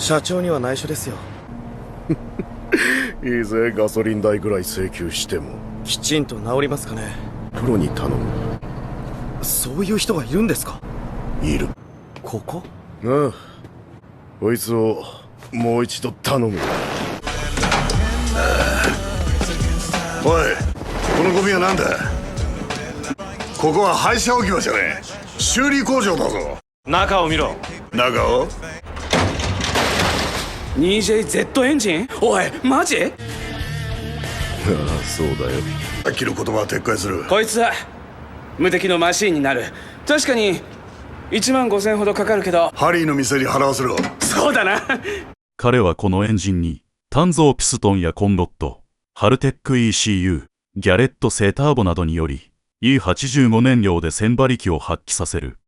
社長には内緒ですよ。いいぜ、ガソリン代ぐらい請求しても。きちんと治りますかね。プロに頼む。そういう人がいるんですか？いる。ここ？ああ、こいつをもう一度頼む。おい、このゴミは何だ？ここは廃車置き場じゃねえ。修理工場だぞ。中を見ろ。中を？ 2JZ エンジン？おい、マジ？ああ、そうだよ。さっきの言葉は撤回する。こいつは無敵のマシーンになる。確かに15000ほどかかるけど、ハリーの店に払わせろ。そうだな。彼はこのエンジンに単造ピストンやコンロット、ハルテック ECU、ギャレット製ターボなどにより E85 燃料で1000馬力を発揮させる。